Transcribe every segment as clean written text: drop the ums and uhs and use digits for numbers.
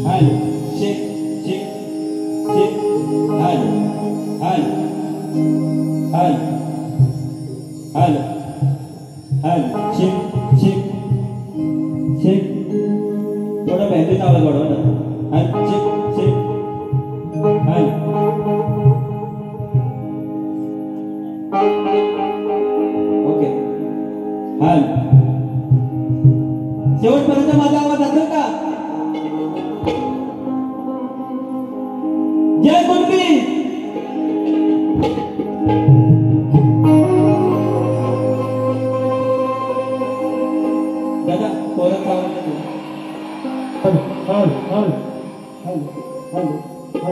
Hai, cek, cek, cek. हल हल हल हल हल शिक शिक शिक थोड़ा बेहतरीन आवाज बढ़ाओ ना हल शिक शिक हल ओके हल शेवटपर्यंत माझा आवाज असेल का जय कुणबी दादा परत आवाज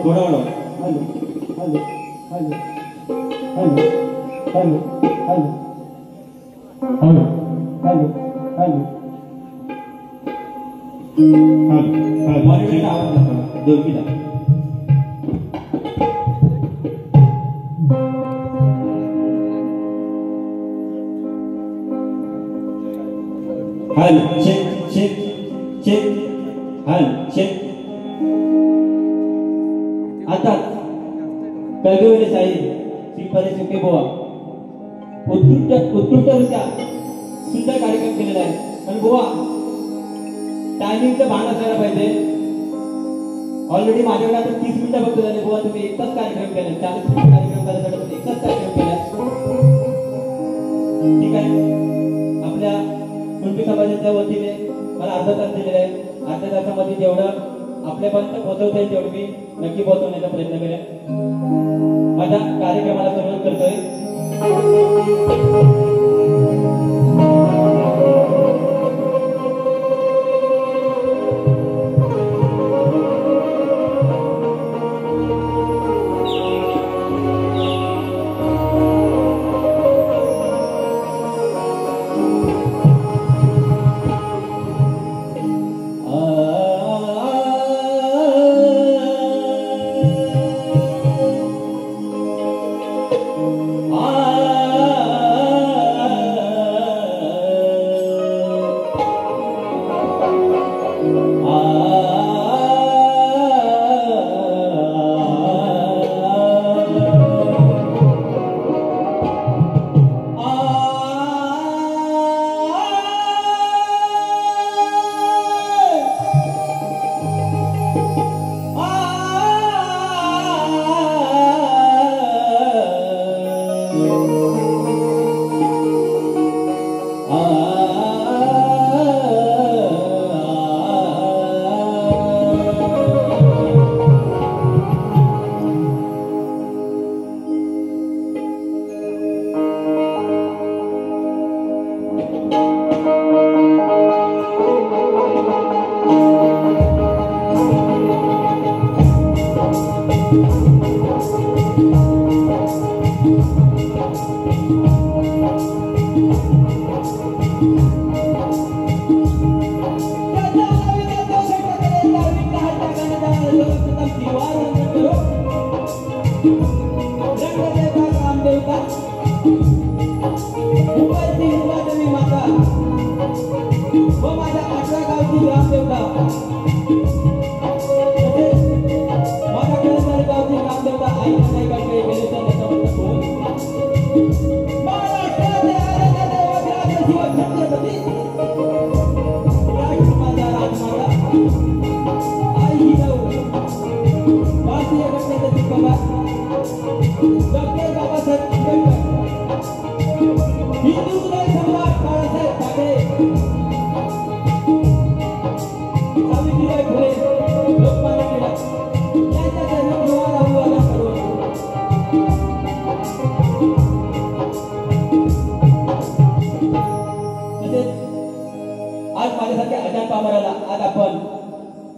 थोडा वाढवा मॉनिटर आवाज जोरकी दा हल चेक चेक चेक हल चेक आता कळगवले साई श्रीपादे सुके बोवा उत्कृष्टरित्या सुंदर कार्यक्रम केलेला आहे आणि बोवा टायमिंगचं भान असायला पाहिजे ऑलरेडी माझ्याकडे आता 30 मिनिटं फक्त झाले बोवा तुम्ही एकच कार्यक्रम केला 40 मिनिट कार्यक्रम करायसाठी एकच कार्यक्रम केला ठीक आहे आपल्या कुणबी समाजाच्या वतीने मला अर्धा तास दिलेला आहे अर्ध्या तासामध्ये जेवढं आपल्यापर्यंत पोहोचवता येईल तेवढं मी नक्की पोहोचवण्याचा प्रयत्न करेन माझ्या कार्यक्रमाला सुरुवात करतोय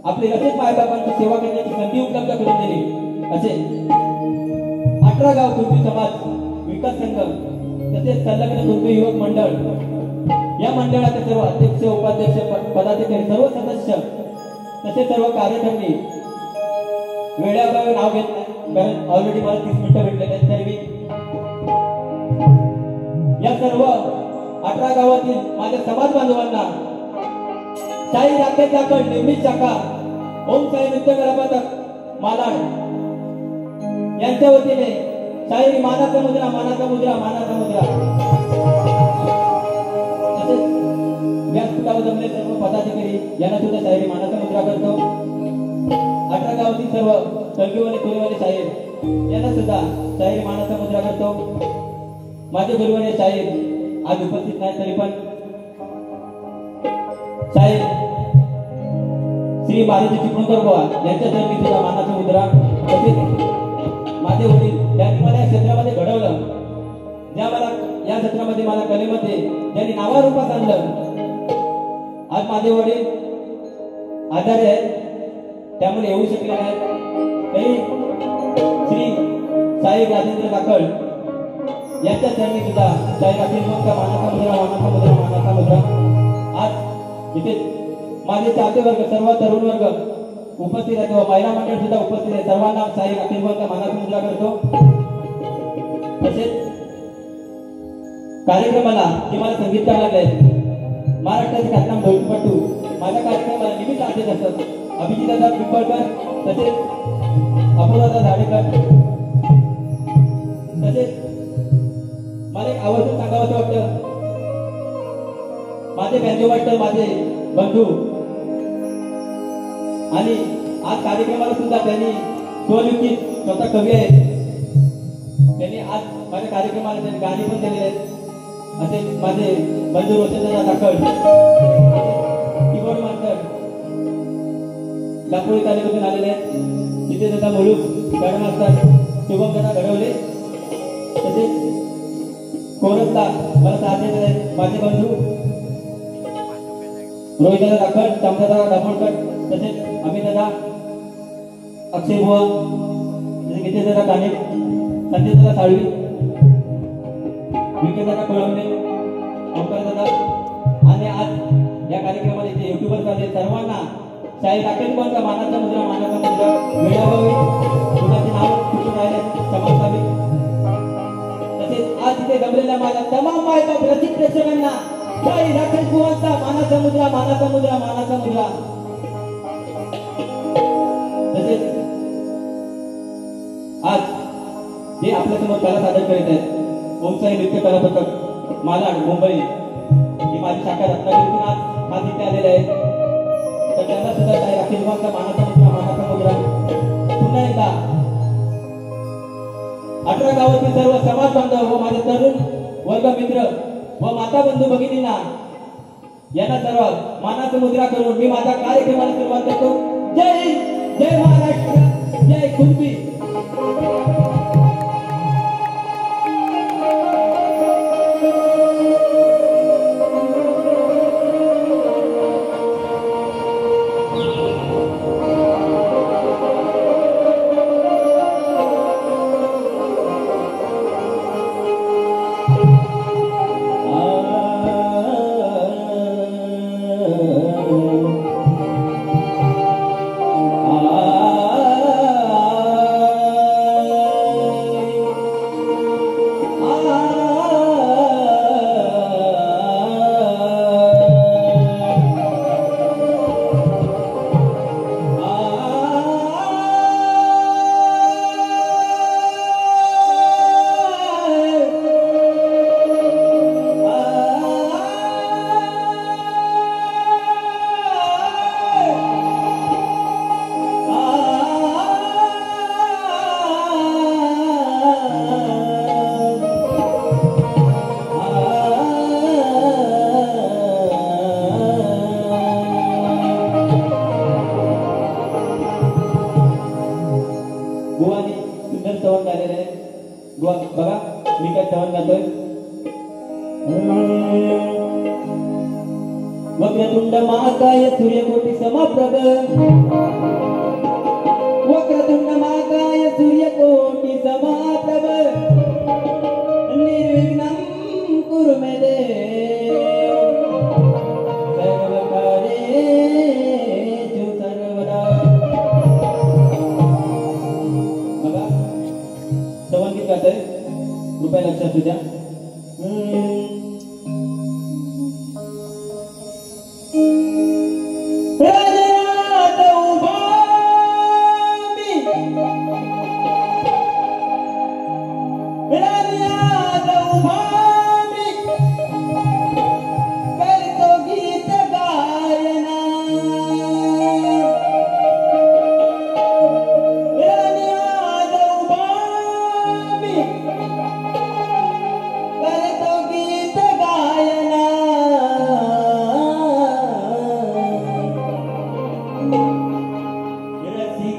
आपले रसिक मायबापांची सेवा करण्याची संधी उपलब्ध करून दिली असे 18 गाव कुणबी समाज विकास संघ तसेच संलग्न कुणबी युवक मंडळ या मंडळाचे सर्व अध्यक्ष उपाध्यक्ष पदाधिकारी सर्व सदस्य तसेच सर्व कार्यकर्ते वेळाभावी नाव घेत नाही कारण ऑलरेडी मला 30 मिनिटं भेटलेले आहेत तरी मी या सर्व 18 गावातील माझ्या समाज बांधवांना साई राकेश जाखड निर्मित शाखा ओम साई नृत्य कलापथक मालाड यांच्या वतीने शायरी मानाचा मुद्रा मानाचा मुद्रा मानाचा मुद्रा तसेच व्यासपीठावर जमले सर्व पदाधिकारी यांना सुद्धा शायरी मानाचा मुद्रा करतो. 18 गावातील सर्व तळकीवाले कोळीवाले शाहीर यांना सुद्धा शायरी मानाचा मुद्रा करतो. माझे गुरुवारे शाहीर आज उपस्थित नाही तरी पण शाहीर श्री मारुती चिपळूणकर बुवा यांच्या चरणी सुद्धा मानाचा मुद्रा. तसेच माझे वडील ज्यांनी मला या क्षेत्रामध्ये घडवलं, ज्या मला या क्षेत्रामध्ये मला कलेमध्ये ज्यांनी नावारूपास आणलं, आज माझे वडील आजारी आहेत त्यामुळे येऊ शकले नाहीत. तरी श्री साहेब राजेंद्र काकड यांच्या चरणी सुद्धा साहेब आशीर्वादचा मानाचा मुद्रा मानाचा मुद्रा मानाचा मुद्रा. आज इथे माझे चाहते वर्ग सर्व तरुण वर्ग उपस्थित आहे व महिला मंडळ सुद्धा उपस्थित आहे. सर्वांना साहेब आशीर्वादचा मानाचा मुद्रा करतो. तसेच कार्यक्रमाला जे मला संगीतकार लागले महाराष्ट्राचे ख्यातनाम ढोलपट्टू माझ्या कार्यक्रमाला नेहमीच आदेश असतात. अभिजितदादा पिंपळकर तसेच अपूर्वादा झाडेकर. तसेच मला एक आवर्जून सांगावं वाटतं, माझे बँजो वाटतं माझे बंधू आणि आज कार्यक्रमाला सुद्धा त्यांनी स्वलिखित स्वतः कवी आहेत. त्यांनी आज माझ्या कार्यक्रमाला त्यांनी गाणी पण दिलेली आहेत. असे माझे बंधू रोशनदादा काकड कीबोर्ड मास्टर दापोली तालुक्यातून आलेले आहेत. तिथे दादा मुळूक गड मास्तर शुभम दादा घडवले. तसेच कोरसला मला साथ देत आहेत माझे बंधू रोहितदादा काकड श्यामदादा दाभोळकर. तसेच अमितदादा अक्षय बुवा जसे गीतेदादा काने संजयदादा साळवी विकेदादा कळवणे ओंकारदादा आणि आज या कार्यक्रमात इथे युट्यूबर आले सर्वांना शाहीर आशीर्वादचा मानाचा मुद्रा मानाचा मुद्रा मिळावी. कुणाचे नाव कुठून राहिले क्षमा असावी. तसेच आज इथे जमलेल्या माझ्या तमाम मायबाप रसिक प्रेक्षकांना शाहीर आशीर्वादचा मानाचा मुद्रा मानाचा मुद्रा मानाचा मुद्रा. तसेच आज जे आपल्यासमोर कला सादर करीत आहेत ओमसाई नृत्य कला पथक मालाड मुंबई ही माझी शाखा रत्नागिरीतून आज इथे आलेले आहे. तर त्यांना सुद्धा शाहीर आशीर्वादचा मानाचा मुद्रा मानाचा मुद्रा. पुन्हा एकदा 18 गावातील सर्व समाज बांधव व माझे तरुण वर्ग मित्र व माता बंधू भगिनींना यांना सर्व मानाचा मुद्रा करून मी माझ्या कार्यक्रमाला सुरुवात करतो. जय हिंद, जय महाराष्ट्र, जय कुणबी. बघा मी काय चव्हाण गातोय. वक्रतुंड महाकाय सूर्यकोटी समप्रभ वक्रतुंड महाकाय सूर्यकोटी समप्रभ निर्विघ्नं कुरु मे देव सर्वकार्येषु सर्वदा. बघा चव्हाण गीत गातोय कृपया लक्षात तुझ्या. राजनाथ उभा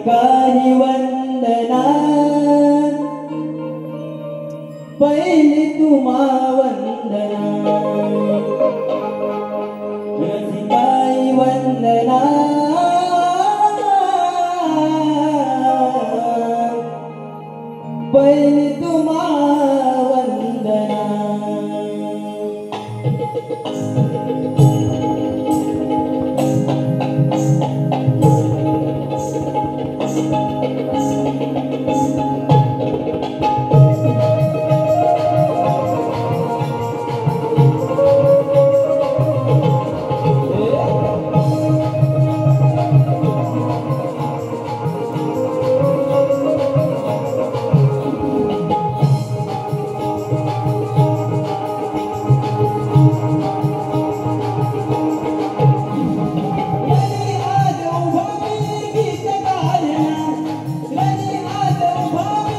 रसिकाही वंदना पहिली तुम्हा वंदना रसिकाही वंदना पहिली तुम्हा वंदना Let me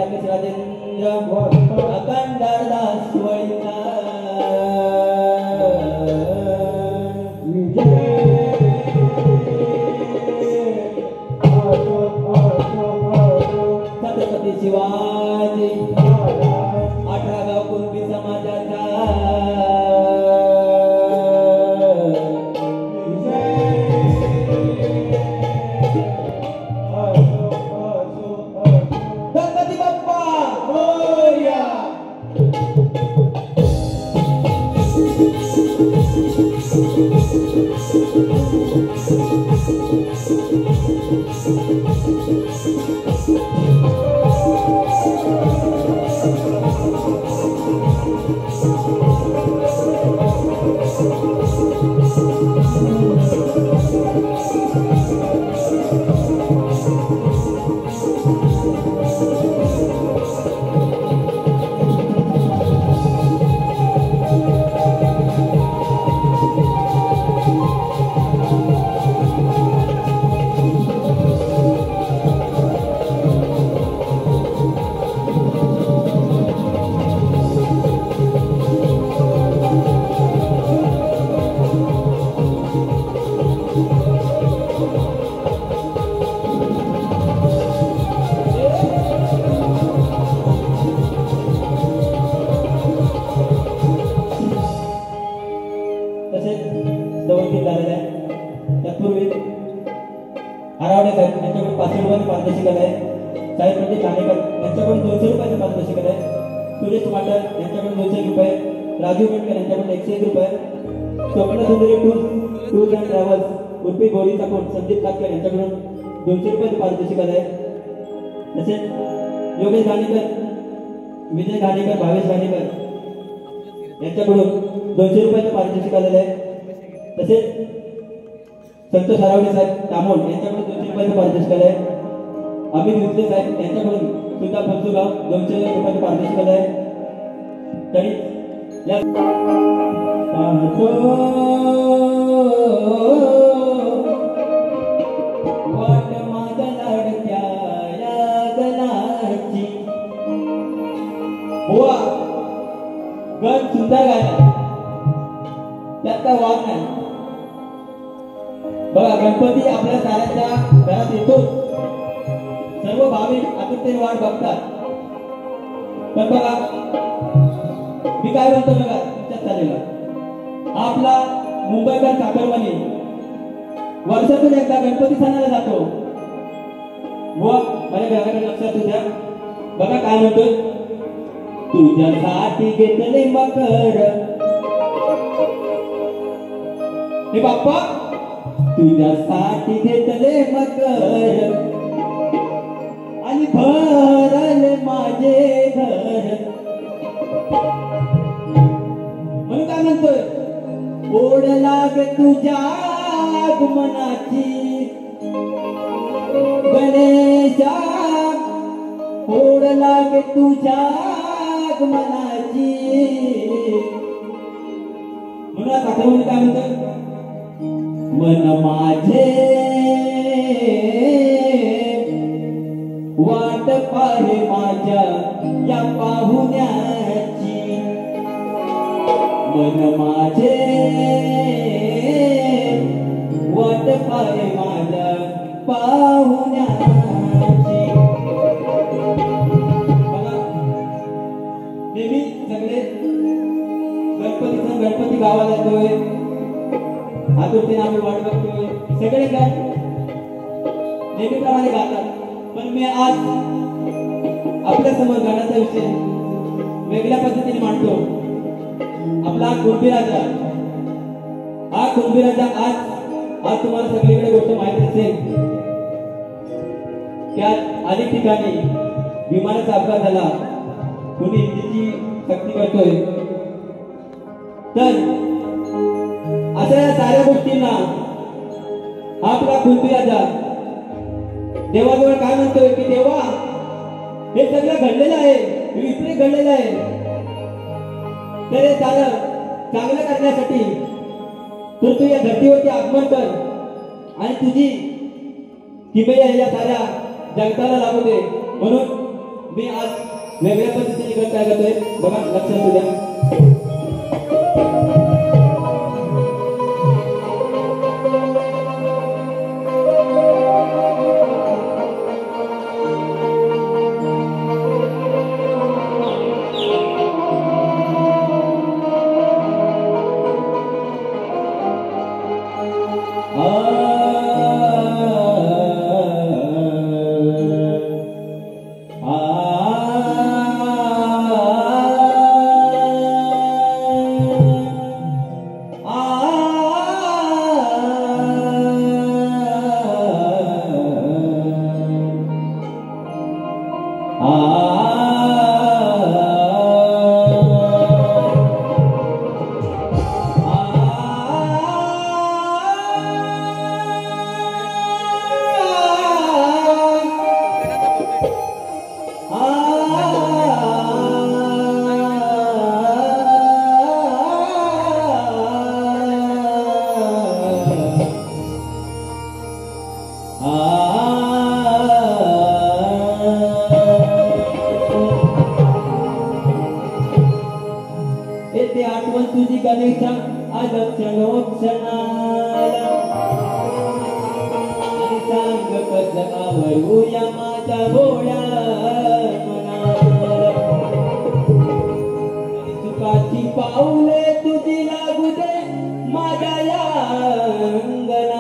राकेश राजेंद्र अखंडदास वळीचा छत्रपती शिवाजी 18 गाव कुणबी समाजाचा गणपती बाप्पा मोरया. तसेच दवंती झालेला आहे. तत्पूर्वी आरावडे साहेब यांच्याकडून 500 रुपयाचे पारितोषिक आहे. साहेब म्हणजे ठाणेकर यांच्याकडून 200 रुपयाचे पारितोषिक आहे. सुरेश वाटर यांच्याकडून 200 रुपये. राजू मेटकर यांच्याकडून 101 रुपये. स्वप्न सुंदरी टूर्स अँड ट्रॅव्हल्स उर्फी गोडीचा कोण संदीप कातकर यांच्याकडून 200 रुपयाचे पारितोषिक आहे. तसेच योगेश घाणेकर, विजय घाणेकर, भावेश घाणेकर यांच्याकडून 200 रुपयाचे पारितोषिक आलेले आहे. तसेच संतोष हरावडे साहेब तामोल यांच्याकडून 200 रुपयाचे पारितोषिक आले आहे. अमित विद्ले साहेब यांच्याकडून सुद्धा फलसुगाव 200 रुपयाचे पारितोषिक आले आहे. तरी या वाट माझ्या लाडक्या या गणाची बुवा गण सुंदर गायला त्यात काय वाद नाही. बघा गणपती आपल्या साऱ्यांच्या घरात येतो. सर्व भाविक आतुरतेने वाट बघतात. पण बघा मी काय म्हणतो बघा तुमच्यात चालेल आपला मुंबईकर चाकरमानी वर्षातून एकदा गणपती सणाला जातो. बुवा माझ्या घराकडे लक्षात द्या. बघा काय म्हणतोय. तुझ्यासाठी घेतले मकर हे बाप्पा तुझ्यासाठी घेतले मकर आणि भरले माझे घर. म्हणून काय म्हणतोय. ओढ लागे तुझ्या आगमनाची गणेशा ओढ लागे तुझ्या मनाची. म्हणून आठवण काय म्हणतात. मन माझे वाट पाहे माझ्या या पाहुण्याची. मन माझे वाट पाहे माझ्या पाहुण्याची. नेहमी सगळे गणपती गावाला येतोय. आतुरतेने आम्ही वाट बघतोय. सगळे काय नेहमीप्रमाणे गातात. पण मी आज आपल्या समोर गाण्याचा विषय वेगळ्या पद्धतीने मांडतो. आपला कुणबी राजा आज तुम्हाला सगळीकडे गोष्ट माहिती असेल की आज अनेक ठिकाणी विमानाचा अपघात झाला. कुणी हिंदीची सक्ती करतोय. तर अशा या साऱ्या गोष्टींना आपला कुणबी राजा देवाजवळ काय म्हणतोय की देवा हे सगळं घडलेलं आहे. विपरीत घडलेलं आहे. तर हे सारं चांगलं करण्यासाठी तर तू या धर्तीवरती आगमन कर आणि तुझी किमया या साऱ्या जगताला लागू दे. म्हणून मी आज वेगळ्या पद्धतीने गण काय करतोय बघा, लक्षात असू द्या. येते आठवण तुझी गणेशा आजच्या लोकसणाला, आणि सांग कसं आवरूया माझ्या भोळ्या मनाला. सुखाची पाऊले तुझी लागू दे माझ्या या अंगणाला,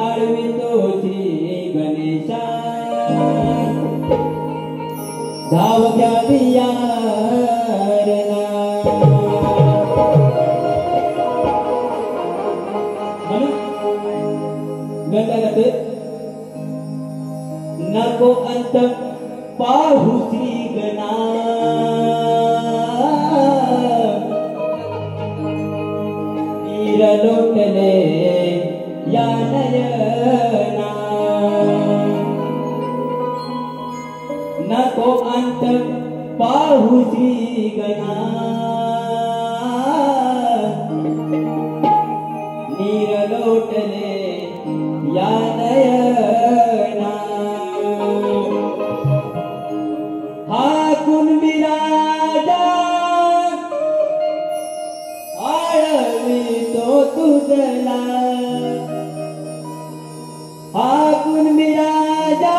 आडवी तोची गणेशा धाव घ्यावी यारना. गंगागते नको अंत पाहू श्री गणा, नीर लोटले या नयना. नको अंत पाहू श्री गणा, नीर लोटले या नयना. हा कुणबी राजा आळवितो तुझला, हा कुणबी राजा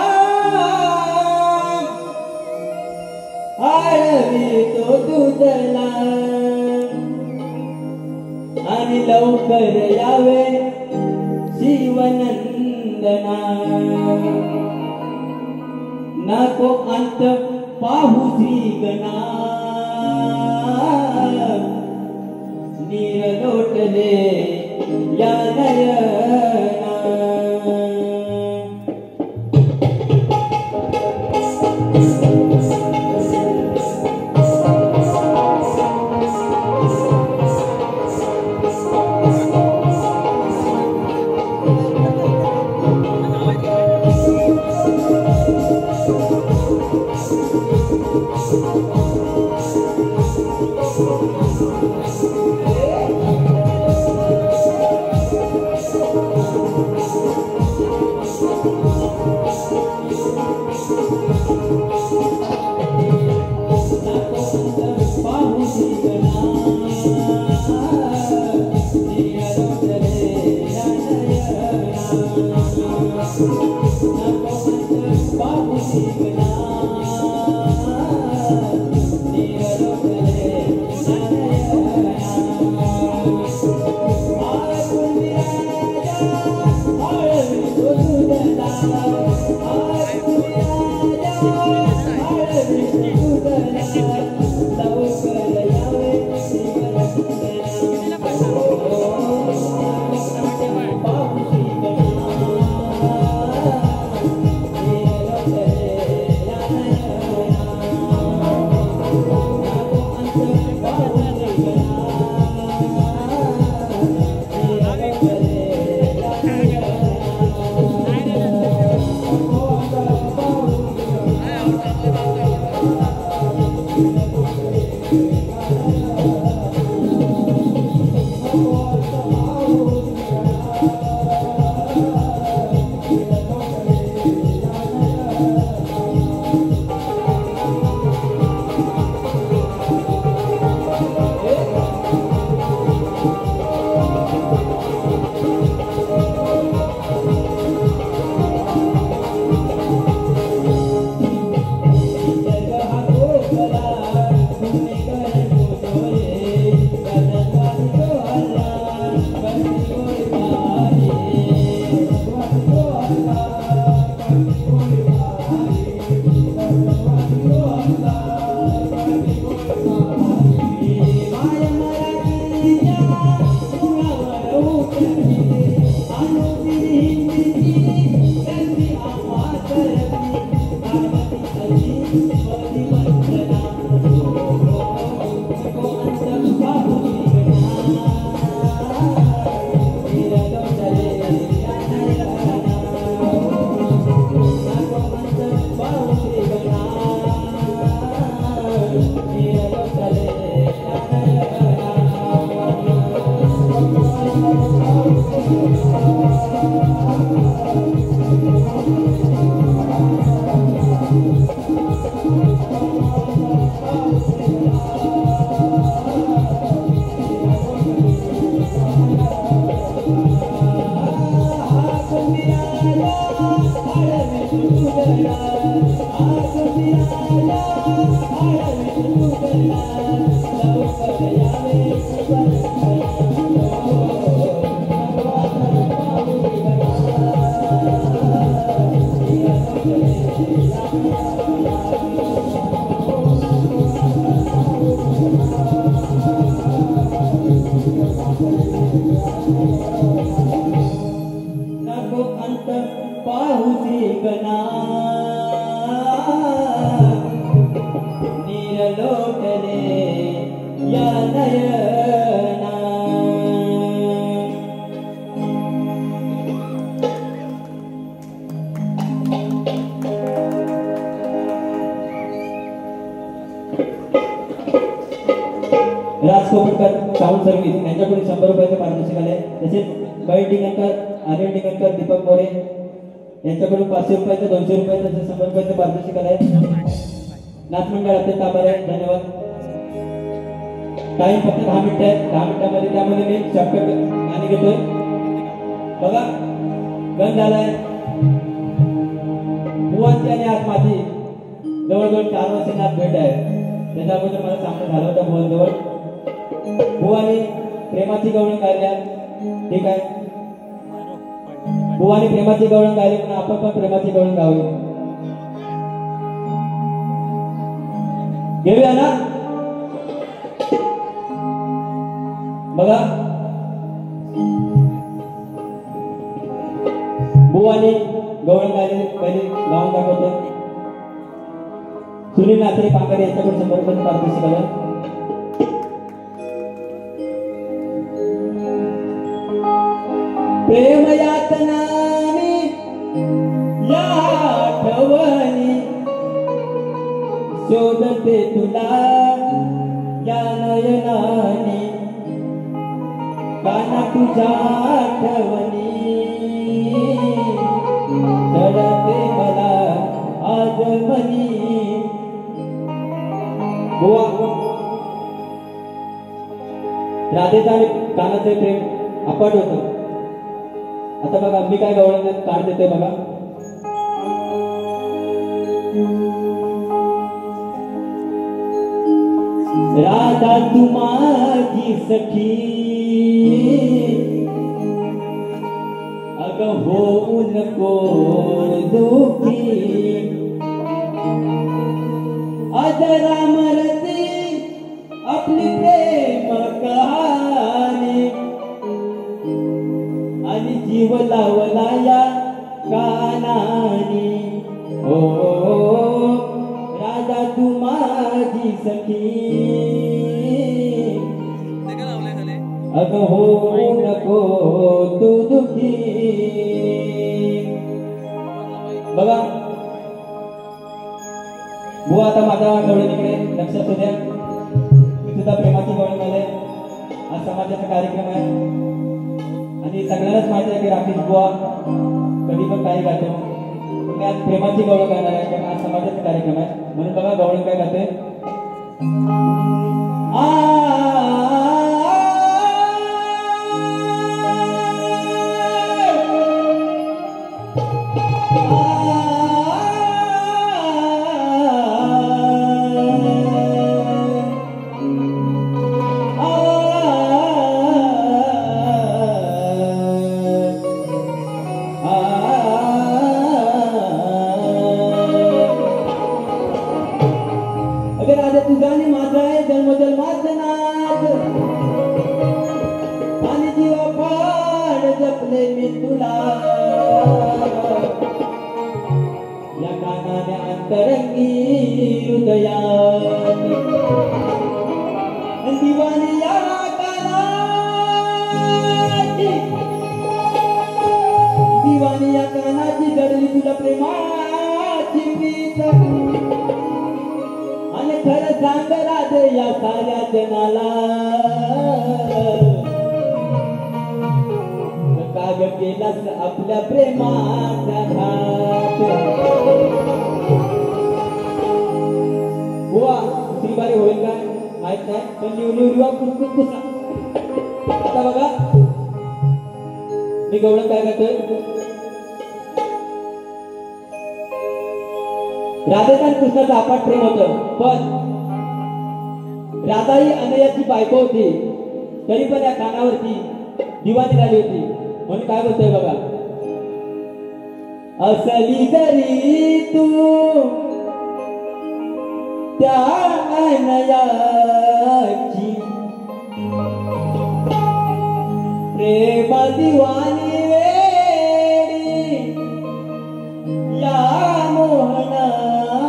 आळवितो तुझला, आणि लवकर यावे शिवनंदना. नको अंत पाहू श्री गणा, नीर लोटले या नयना. नको अंत पाहुसी गणा नीरलोटले या नयना राजकोपरकर साऊंड सर्व्हिस यांच्याकडून 100 रुपयाचे पारितोषिक आले. तसेच बाई टिंगणकर, अनिल टिंगणकर, दीपक मोरे यांच्याकडून 500 रुपयाचे, 200 रुपयाचे, तसेच 100 रुपयाचे पारितोषिक आले. नाच मंडळ अत्यंत आभार आहे. धन्यवाद. टाइम फक्त 10 मिनिटं आहे. 10 मिनिटांमध्ये त्यामध्ये मी शॉर्टकट गाणी घेतोय. बघा गण झालाय. बुवांची आणि आज माझी जवळजवळ 4 वर्षांनी आज भेट आहे. त्याच्या अगोदर मला सामना झाला होता बुवांजवळ. बुवाने प्रेमाची गवळण गायल्या. ठीक आहे, बुवाने प्रेमाची गवळण गायली म्हणून आपण पण प्रेमाची गवळण गावी. घेऊया ना. बघा बुवाने गवळण गायली पहिले गाऊन दाखवतो. सुनील नाथरे पांगरे यांच्याकडून 100 रुपयाचे पारितोषिक आलं. प्रेम यातना या आठवणी शोधते तुला या नयनानी काना तुझ्या आठवणी चढते मला आज मनी. बुवा राधेचा आणि कानाचे प्रेम अपाट होतं. आता बघा मी काय गवळण काढ देते बघा. राधा तू माझी सखी अग होऊ नको दुखी अजरा मरती आपली प्रेम कहाणी आणि जीव लावला या कानानी. ओ राधा तू माझी सखी अग होऊ नको तू दुखी. बघा बुवा आता माझ्या गवळणीकडे लक्ष असू द्या. मी सुद्धा प्रेमाची गवळण आले. आज समाजाचा कार्यक्रम आहे आणि सगळ्यांनाच माहिती आहे की राकेश बुवा कधी पण काही गातो. मी आज प्रेमाची गवळण गाणार आहे कारण आज समाजाचा कार्यक्रम आहे. म्हणून बघा गवळण काय गाते. तुझा आणि माझा आहे जन्मजन्माचा नाद आणि जीवा पाड जपले मी तुला या कानाने अंतरंगी हृदयात दिवाणी या कानाची दिवाणी या कानाची जडली तुला प्रेमाची प्रीत. आणि खरं सांग राधे या साऱ्या जनाला काग केलास आपल्या प्रेमाचा घात. बुवा श्रीबारी होईल काय माहित नाही पण निवडून पुसा. आता बघा मी गवळण काय करतोय. राधेचा आणि कृष्णाचं अफाट प्रेम होतं, पण राधा ही अनयाची बायको होती, तरी पण या कानावरती दिवाणी झाली होती. म्हणून काय बोलतोय बघा, असली जरी तू त्या अनयाची प्रेम दिवाणी वेडी या मोहनाची,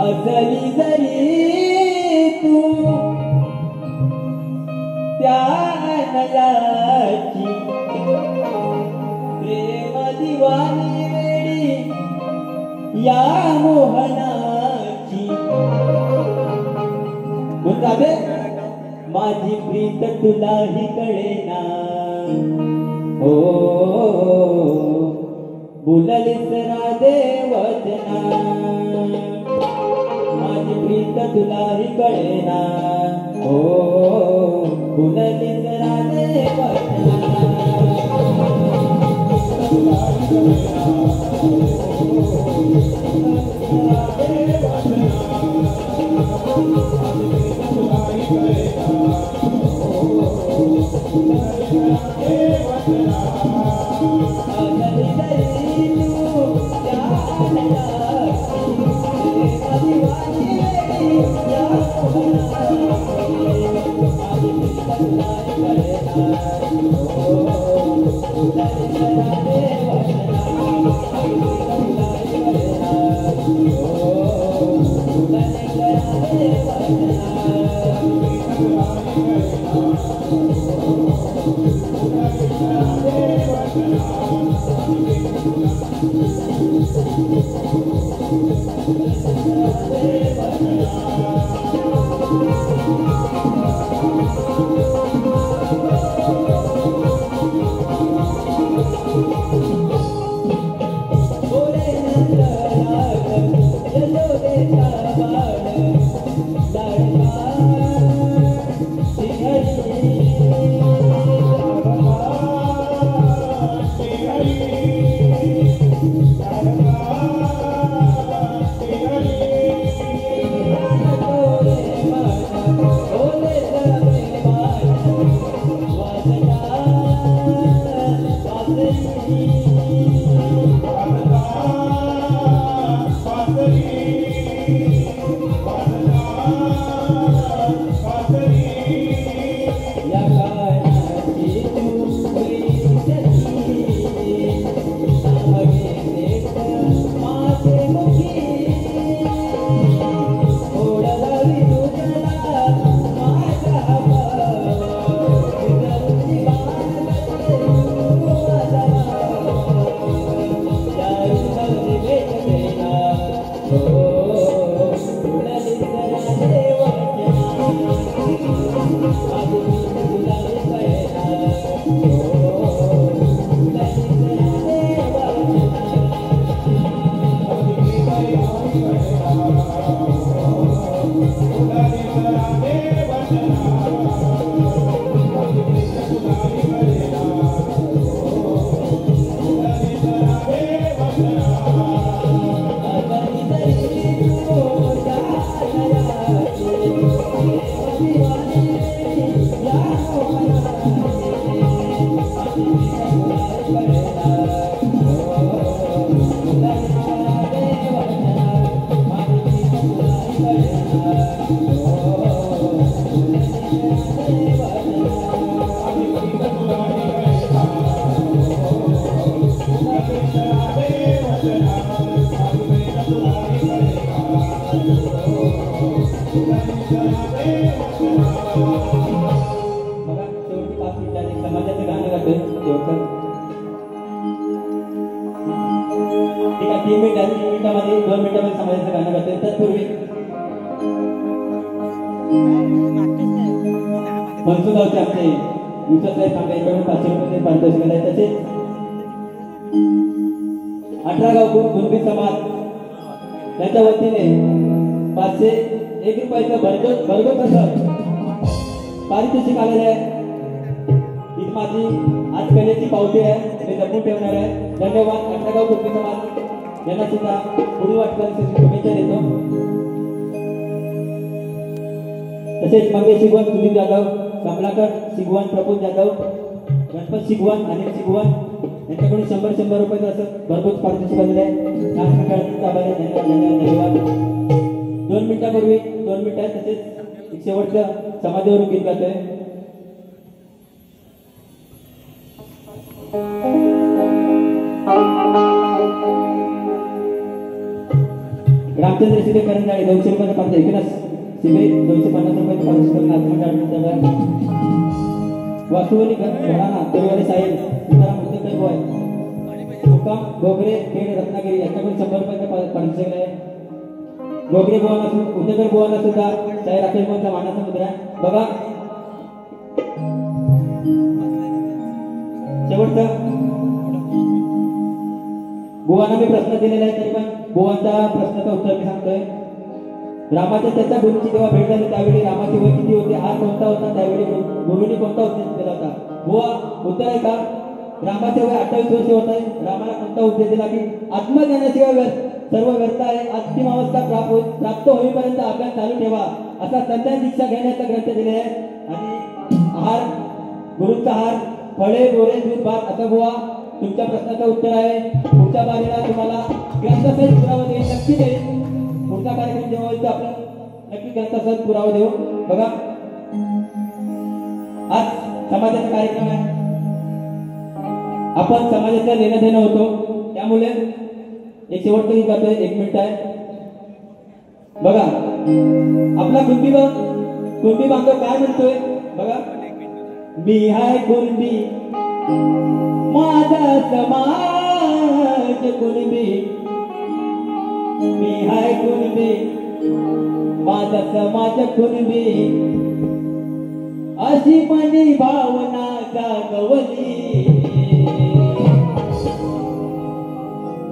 असली जरी तू त्या अनयाची प्रेम दिवाणी वेडी या मोहनाची. म्हणते माझी प्रीत तुलाही कळेना, हो बोललीस राधे वचना, माझी प्रीत तुलाही कळेना, हो बोललीस राधे वचना. मनसुगावचे आमचे युसफ साहेब सांगायचे 500 रुपये पारितोषिक आहे. तसेच 18 गाव कुणबी समाज त्यांच्या वतीने 501 रुपयाचं भरघोस असं पारितोषिक आलेलं आहे. ही माझी आज कलेची पावती आहे, मी जपून ठेवणार आहे. धन्यवाद. 18 गाव कुणबी समाज. यांना सुद्धा पुढील वाटचालीसाठी शुभेच्छा देतो. तसेच मंगेश शिगवण, सुनील जाधव, कमलाकर शिगवण, प्रफुल्ल जाधव, गणपत शिगवण, अनिल शिगवण यांच्याकडून 100 रुपये असं भरपूर पारितोषिक आलेले आहे. छान प्रकारचे आभार आहे. धन्यवाद. 2 मिनिटापूर्वी 2 मिनिटात तसेच एक शेवटचं समाजावरून गीत गातोय. रामचंद्र शिबे करंजाळे 200 रुपयाचा पारितोषिक, एकनाथ शिबे 250 रुपयाचा पारितोषिक, वासुवली घराणा तोरवाले साहेब, सीताराम मुद्देकर बॉय, मुक्काम गोगरे खेड रत्नागिरी यांच्याकडून 100 रुपयाचा पारितोषिक आहे. गोगरे बुवांना मुद्देकर बुवांना सुद्धा साहेब राकेश बुवांचा मानाचा मुद्रा बघा. शेवटचं बुवांना मी प्रश्न दिलेला आहे, तरी पण बुवांचा प्रश्नाचं उत्तर मी सांगतोय. रामाच्या त्याच्या गुरुची जेव्हा भेट झाली त्यावेळी रामाचे वय किती होते, हार कोणता होता, त्यावेळी गुरुनी कोणता उपदेश दिला होता? बुवा उत्तर आहे का? रामाचे वय 28 वर्ष होत आहे. रामाला कोणता उपदेश दिला की आत्मज्ञानाशिवाय सर्व व्यर्थ आहे, अंतिम अवस्था प्राप्त होईपर्यंत अभ्यास चालू ठेवा, असा संन्यास दीक्षा घेण्याचा ग्रंथ दिले आहे. आणि आहार गुरुचा हार फळे गोरे दूध भात असं बुवा तुमच्या प्रश्नाचं उत्तर आहे. पुढच्या बारीला तुम्हाला ग्रंथसहित पुरावा देईल, नक्की देईल. पुढचा कार्यक्रम जेव्हा होईल आपण नक्की ग्रंथसहित पुरावा देऊ. बघा आज समाजाचा कार्यक्रम आहे, आपण समाजाचं लेणं देणं होतो, त्यामुळे एक शेवटचं गीत गातोय. 1 मिनिट आहे. बघा आपला कुणबी बांधव काय म्हणतोय बघा. मी हाय कुणबी माझा समाज कुणबी, मी हाय कुणबी माझा समाज कुणबी, अशी मनी भावना जागवली.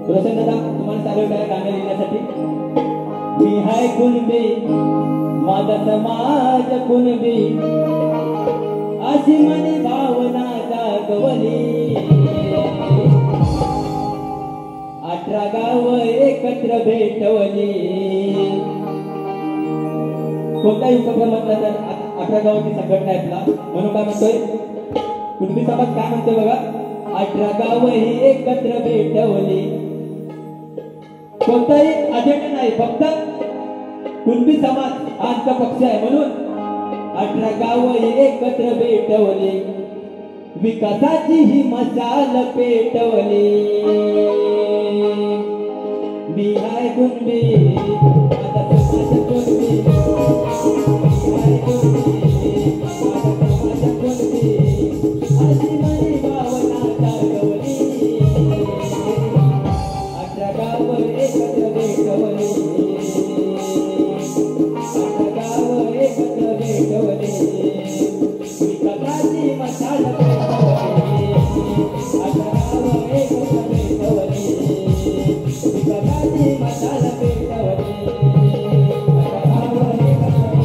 रोशन दादा तुम्हाला चालू काय गाणं लिहिण्यासाठी. मी हाय कुणबी माझा समाज कुणबी, अशी मनी भावना जागवली. 18 गाव एकत्र भेटवली. कोणताही उपक्रम म्हटला तर 18 गावाची संघटना आहे आपला, म्हणून काय म्हणतोय कुणबी समाज काय म्हणतोय बघा. 18 गाव ही एकत्र भेटवली. कोणताही अजेंडा नाही, फक्त कुणबी समाज हा आमचा पक्ष आहे, म्हणून 18 गाव ही एकत्र भेटवली. विकासाची ही मशाल पेटवली. मी हाय कुणबी माझा समाज कुणबी, मी हाय कुणबी माझा समाज कुणबी, अशी मनी भावना जागवली. 18 गाव एकत्र भेटवली. 18 गाव एकत्र भेटवली. विकासाची मशाल पेटवली. 18 गाव एकत्र भेटवली. विकासाची मशाल पेटवली. 18 गाव एकत्र भेटवली.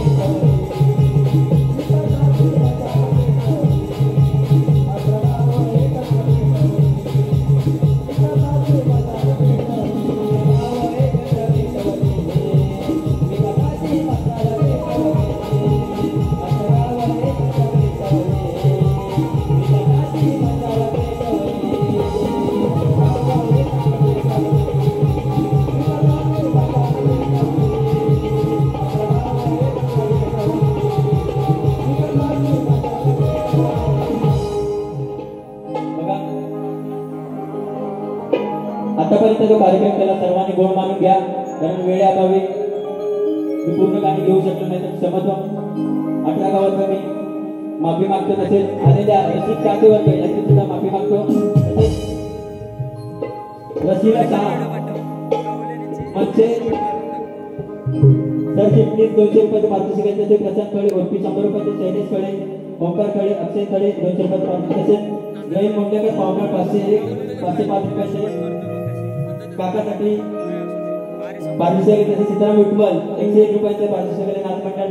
आतापर्यंत जो कार्यक्रम केला सर्वांनी गोड मानून घ्या, कारण वेळेअभावी मी पूर्ण गाणी घेऊ शकलो नाही, तर क्षमस्व. 18 गावात मी माफी मागतो. तसेच आलेल्या रशीद चांदेवर यांची सुद्धा माफी मागतो. तसेच रशीला शाह म्हणजे सरचिटणीस 200 रुपयाचे पारितोषिक आहे. तसेच प्रशांत खळे ओळखी 100 रुपयाचे, शैलेश खळे, ओंकार खळे, अक्षय खळे 200 रुपयाचे पारितोषिक. तसेच जैन मोंडेकर पावणार 505 रुपयाचे काकासाठी पारितोषिक. तसेच सीताराम विठ्ठल 101 रुपयाचे पारितोषिक. नाथ मंडळ